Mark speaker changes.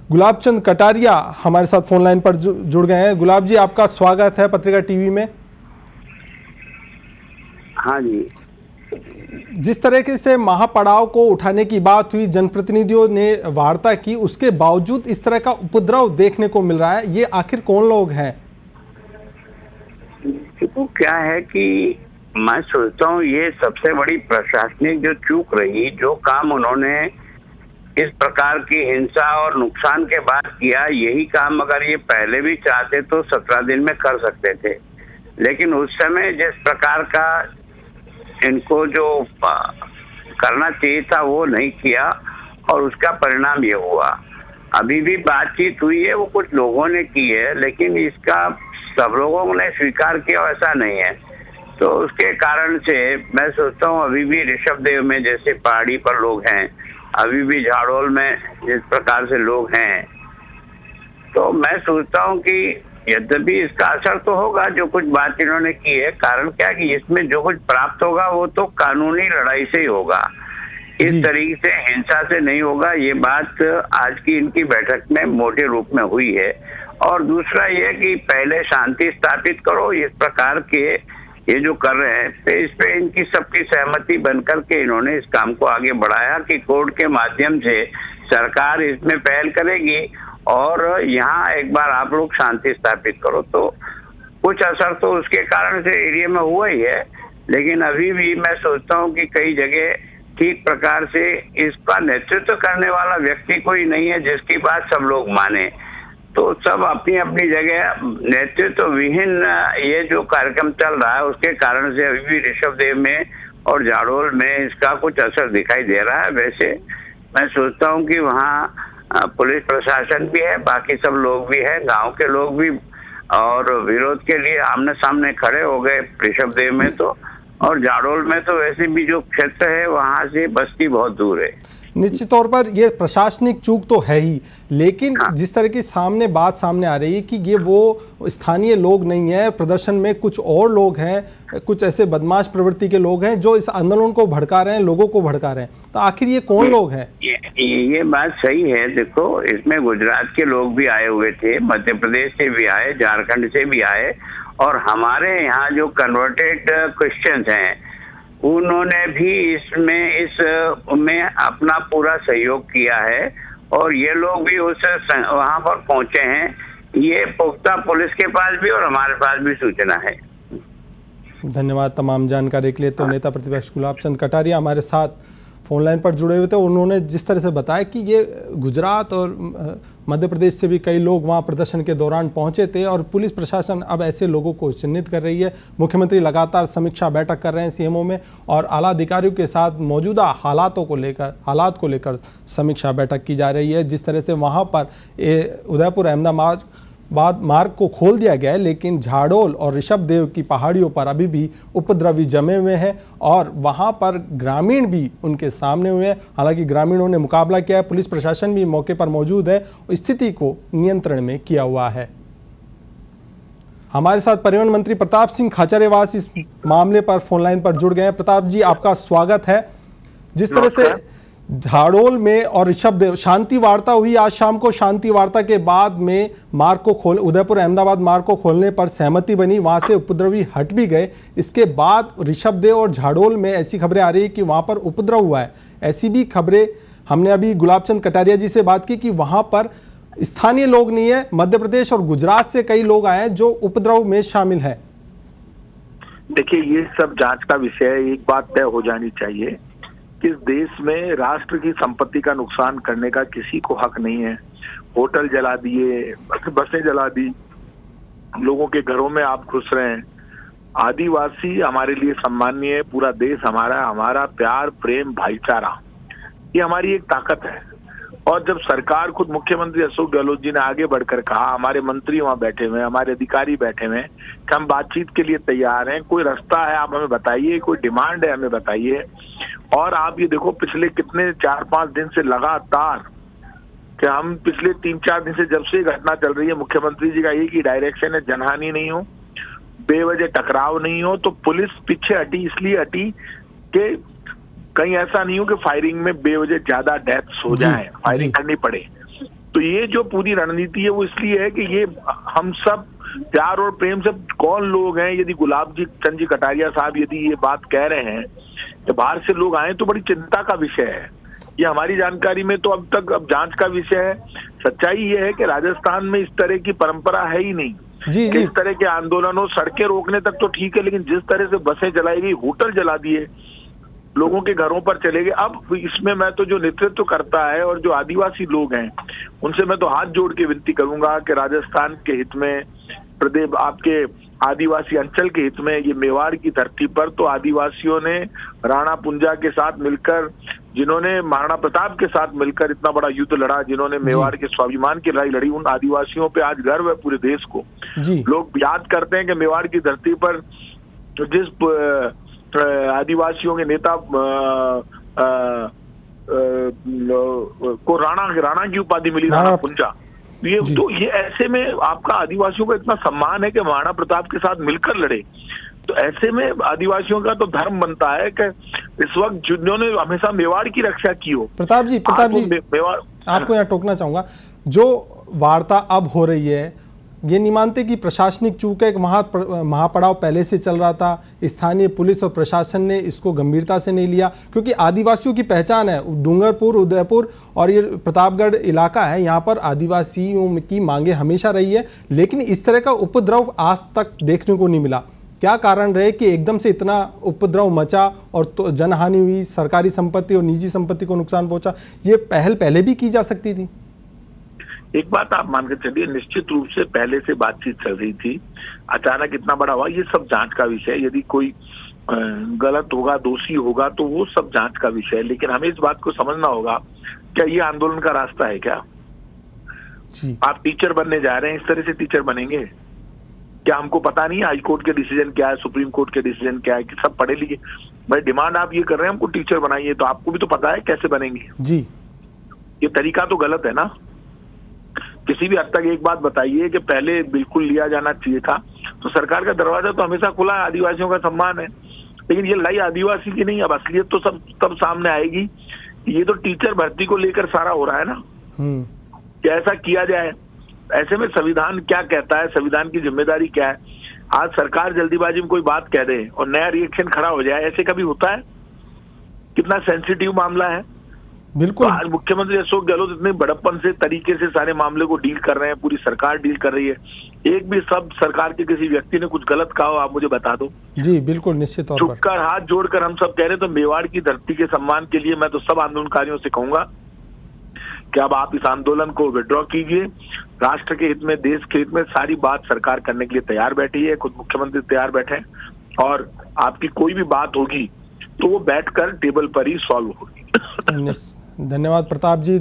Speaker 1: गुलाब चंद कटारिया हमारे साथ phone line पर जुड़ गए हैं। गुलाब जी, आपका स्वागत है पत्रिका टीवी में।
Speaker 2: हाँ जी।
Speaker 1: जिस तरीके से महापड़ाव को उठाने की बात हुई, जनप्रतिनिधियों ने वार्ता की, उसके बावजूद इस तरह का उपद्रव देखने को मिल रहा है। ये आखिर कौन लोग हैं?
Speaker 2: देखो, क्या है कि मैं सोचता हूँ ये सबसे बड़ी प्रशासनिक जो चूक रही, जो काम उन्होंने इस प्रकार की हिंसा और नुकसान के बाद किया, यही काम अगर ये पहले भी चाहते तो 17 दिन में कर सकते थे। लेकिन उस समय जिस प्रकार का इनको जो करना चाहिए था वो नहीं किया और उसका परिणाम ये हुआ। अभी भी बातचीत हुई है, वो कुछ लोगों ने की है, लेकिन इसका सब लोगों ने स्वीकार किया ऐसा नहीं है। तो उसके कारण से मैं सोचता हूँ अभी भी ऋषभदेव में जैसे पहाड़ी पर लोग हैं, अभी भी झाड़ोल में जिस प्रकार से लोग हैं, तो मैं सोचता हूँ कि यद्यपि इसका असर तो होगा जो कुछ बात इन्होंने की है। कारण क्या कि इसमें जो कुछ प्राप्त होगा वो तो कानूनी लड़ाई से ही होगा, इस तरीके से हिंसा से नहीं होगा। ये बात आज की इनकी बैठक में मोटे रूप में हुई है। और दूसरा ये कि पहले शांति स्थापित करो, इस प्रकार के ये जो कर रहे हैं तो इस पे इनकी सबकी सहमति बनकर के इन्होंने इस काम को आगे बढ़ाया कि कोर्ट के माध्यम से सरकार इसमें पहल करेगी और यहाँ एक बार आप लोग शांति स्थापित करो। तो कुछ असर तो उसके कारण से एरिया में हुआ ही है, लेकिन अभी भी मैं सोचता हूँ कि कई जगह ठीक प्रकार से इसका नेतृत्व करने वाला व्यक्ति कोई नहीं है जिसकी बात सब लोग माने। तो सब अपनी अपनी जगह नेतृत्व विहीन ये जो कार्यक्रम चल रहा है, उसके कारण से अभी भी ऋषभदेव में और झाड़ोल में इसका कुछ असर दिखाई दे रहा है। वैसे मैं सोचता हूँ कि वहाँ पुलिस प्रशासन भी है, बाकी सब लोग भी हैं, गांव के लोग भी, और विरोध के लिए आमने सामने खड़े हो गए ऋषभदेव में तो। और झाड़ोल में तो वैसे भी जो क्षेत्र है वहां से बस्ती बहुत दूर है।
Speaker 1: निश्चित तौर पर ये प्रशासनिक चूक तो है ही, लेकिन जिस तरह की बात सामने आ रही है कि ये वो स्थानीय लोग नहीं है, प्रदर्शन में कुछ और लोग हैं, कुछ ऐसे बदमाश प्रवृत्ति के लोग हैं जो इस आंदोलन को भड़का रहे हैं, लोगों को भड़का रहे हैं। तो आखिर ये कौन लोग हैं?
Speaker 2: ये बात सही है। देखो, इसमें गुजरात के लोग भी आए हुए थे, मध्य प्रदेश से भी आए, झारखंड से भी आए, और हमारे यहाँ जो कन्वर्टेड क्रिश्चियंस हैं उन्होंने भी इसमें अपना पूरा सहयोग किया है और ये लोग भी उस वहां पर पहुंचे हैं। ये पुख्ता पुलिस के पास भी और हमारे पास भी सूचना है।
Speaker 1: धन्यवाद तमाम जानकारी के लिए। तो नेता प्रतिपक्ष गुलाब चंद कटारिया हमारे साथ फोन लाइन पर जुड़े हुए थे। उन्होंने जिस तरह से बताया कि ये गुजरात और मध्य प्रदेश से भी कई लोग वहाँ प्रदर्शन के दौरान पहुँचे थे और पुलिस प्रशासन अब ऐसे लोगों को चिन्हित कर रही है। मुख्यमंत्री लगातार समीक्षा बैठक कर रहे हैं सीएमओ में और आला अधिकारियों के साथ मौजूदा हालात को लेकर समीक्षा बैठक की जा रही है। जिस तरह से वहाँ पर उदयपुर अहमदाबाद मार्ग को खोल दिया गया है, लेकिन झाड़ोल और ऋषभदेव की पहाड़ियों पर अभी भी उपद्रवी जमे हुए हैं और वहां पर ग्रामीण भी उनके सामने हुए हैं। हालांकि ग्रामीणों ने मुकाबला किया है, पुलिस प्रशासन भी मौके पर मौजूद है, स्थिति को नियंत्रण में किया हुआ है। हमारे साथ परिवहन मंत्री प्रताप सिंह खाचरियावास इस मामले पर फोन लाइन पर जुड़ गए हैं। प्रताप जी, आपका स्वागत है। जिस तरह से झाड़ोल में और ऋषभदेव शांति वार्ता हुई आज शाम को, शांति वार्ता के बाद में उदयपुर अहमदाबाद मार्ग को खोलने पर सहमति बनी, वहां से उपद्रवी हट भी गए। इसके बाद ऋषभदेव और झाड़ोल में ऐसी खबरें आ रही है कि वहां पर उपद्रव हुआ है। ऐसी भी खबरें हमने अभी गुलाब चंद कटारिया जी से बात की कि वहां पर स्थानीय लोग नहीं है, मध्य प्रदेश और गुजरात से कई लोग आए हैं जो उपद्रव में शामिल है।
Speaker 3: देखिए, ये सब जांच का विषय है। एक बात तय हो जानी चाहिए कि इस देश में राष्ट्र की संपत्ति का नुकसान करने का किसी को हक नहीं है। होटल जला दिए, बसें जला दी, लोगों के घरों में आप घुस रहे हैं। आदिवासी हमारे लिए सम्माननीय है, पूरा देश हमारा प्यार, प्रेम, भाईचारा, ये हमारी एक ताकत है। और जब सरकार, खुद मुख्यमंत्री अशोक गहलोत जी ने आगे बढ़कर कहा, हमारे मंत्री वहां बैठे हुए हैं, हमारे अधिकारी बैठे हुए हैं कि हम बातचीत के लिए तैयार हैं, कोई रास्ता है आप हमें बताइए, कोई डिमांड है हमें बताइए। और आप ये देखो, पिछले कितने 4-5 दिन से लगातार कि हम पिछले 3-4 दिन से जब से घटना चल रही है, मुख्यमंत्री जी का एक ही डायरेक्शन है, जनहानि नहीं हो, बेवजह टकराव नहीं हो। तो पुलिस पीछे हटी, इसलिए हटी कि कहीं ऐसा नहीं हो कि फायरिंग में बेवजह ज्यादा डेथ्स हो जाए, फायरिंग करनी पड़े। तो ये जो पूरी रणनीति है वो इसलिए है कि ये हम सब प्यार और प्रेम से, कौन लोग हैं, यदि गुलाब जी चंद जी कटारिया साहब यदि ये बात कह रहे हैं कि बाहर से लोग आए तो बड़ी चिंता का विषय है। ये हमारी जानकारी में तो अब तक जांच का विषय है। सच्चाई ये है कि राजस्थान में इस तरह की परंपरा है ही नहीं।
Speaker 1: जी जी
Speaker 3: इस तरह के आंदोलनों, सड़कें रोकने तक तो ठीक है, लेकिन जिस तरह से बसें जलाई गई, होटल जला दिए, लोगों के घरों पर चले गए। अब इसमें मैं तो जो नेतृत्व करता है और जो आदिवासी लोग हैं उनसे मैं तो हाथ जोड़ के विनती करूंगा कि राजस्थान के हित में, प्रदेश आपके आदिवासी अंचल के हित में, ये मेवाड़ की धरती पर तो आदिवासियों ने राणा पुंजा के साथ मिलकर, जिन्होंने महाराणा प्रताप के साथ मिलकर इतना बड़ा युद्ध लड़ा, जिन्होंने मेवाड़ के स्वाभिमान की लड़ाई लड़ी, उन आदिवासियों पे आज गर्व है पूरे देश को।
Speaker 1: जी
Speaker 3: लोग याद करते हैं कि मेवाड़ की धरती पर जिस आदिवासियों के नेता को राणा की उपाधि मिली, राणा पुंजा, ये ऐसे में आपका आदिवासियों का इतना सम्मान है कि महाराणा प्रताप के साथ मिलकर लड़े। तो ऐसे में आदिवासियों का तो धर्म बनता है कि इस वक्त जिन्होंने हमेशा मेवाड़ की रक्षा की हो।
Speaker 1: प्रताप जी
Speaker 3: मेवाड़,
Speaker 1: आपको यहाँ टोकना चाहूंगा, जो वार्ता अब हो रही है ये नहीं मानते कि प्रशासनिक चूक है? महापड़ाव पहले से चल रहा था, स्थानीय पुलिस और प्रशासन ने इसको गंभीरता से नहीं लिया, क्योंकि आदिवासियों की पहचान है, डूंगरपुर, उदयपुर और ये प्रतापगढ़ इलाका है, यहाँ पर आदिवासियों की मांगे हमेशा रही है, लेकिन इस तरह का उपद्रव आज तक देखने को नहीं मिला। क्या कारण रहे कि एकदम से इतना उपद्रव मचा और तो जनहानि हुई, सरकारी संपत्ति और निजी संपत्ति को नुकसान पहुंचा? ये पहल पहले भी की जा सकती थी।
Speaker 3: एक बात आप मान के चलिए, निश्चित रूप से पहले से बातचीत चल रही थी, अचानक इतना बड़ा हुआ, ये सब जांच का विषय है। यदि कोई गलत होगा, दोषी होगा तो वो सब जांच का विषय है, लेकिन हमें इस बात को समझना होगा, क्या ये आंदोलन का रास्ता है क्या?
Speaker 1: जी।
Speaker 3: आप टीचर बनने जा रहे हैं, इस तरह से टीचर बनेंगे क्या? हमको पता नहीं हाई कोर्ट के डिसीजन क्या है, सुप्रीम कोर्ट के डिसीजन क्या है, कि सब पढ़े लिखे भाई डिमांड आप ये कर रहे हैं हमको टीचर बनाइए, तो आपको भी तो पता है कैसे बनेंगे।
Speaker 1: जी,
Speaker 3: ये तरीका तो गलत है ना। किसी भी हद तक एक बात बताइए कि पहले बिल्कुल लिया जाना चाहिए था। तो सरकार का दरवाजा तो हमेशा खुला है, आदिवासियों का सम्मान है, लेकिन ये लड़ाई आदिवासी की नहीं। अब असलियत तो सब तब सामने आएगी। ये तो टीचर भर्ती को लेकर सारा हो रहा है ना, कि ऐसा किया जाए। ऐसे में संविधान क्या कहता है, संविधान की जिम्मेदारी क्या है? आज सरकार जल्दीबाजी में कोई बात कह दे और नया रिएक्शन खड़ा हो जाए, ऐसे कभी होता है? कितना सेंसिटिव मामला है।
Speaker 1: बिल्कुल।
Speaker 3: तो आज मुख्यमंत्री अशोक गहलोत इतने बड़प्पन से तरीके से सारे मामले को डील कर रहे हैं, पूरी सरकार डील कर रही है। एक भी शब्द सरकार के किसी व्यक्ति ने कुछ गलत कहा हो, आप मुझे बता दो।
Speaker 1: जी बिल्कुल, निश्चित तौर पर।
Speaker 3: झुककर हाथ जोड़कर हम सब कह रहे हैं। तो मेवाड़ की धरती के सम्मान के लिए मैं तो सब आंदोलनकारियों से कहूंगा कि अब आप इस आंदोलन को विड्रॉ कीजिए। राष्ट्र के हित में, देश के हित में सारी बात सरकार करने के लिए तैयार बैठी है, खुद मुख्यमंत्री तैयार बैठे हैं, और आपकी कोई भी बात होगी तो वो बैठकर टेबल पर ही सॉल्व होगी।
Speaker 1: धन्यवाद प्रताप जी।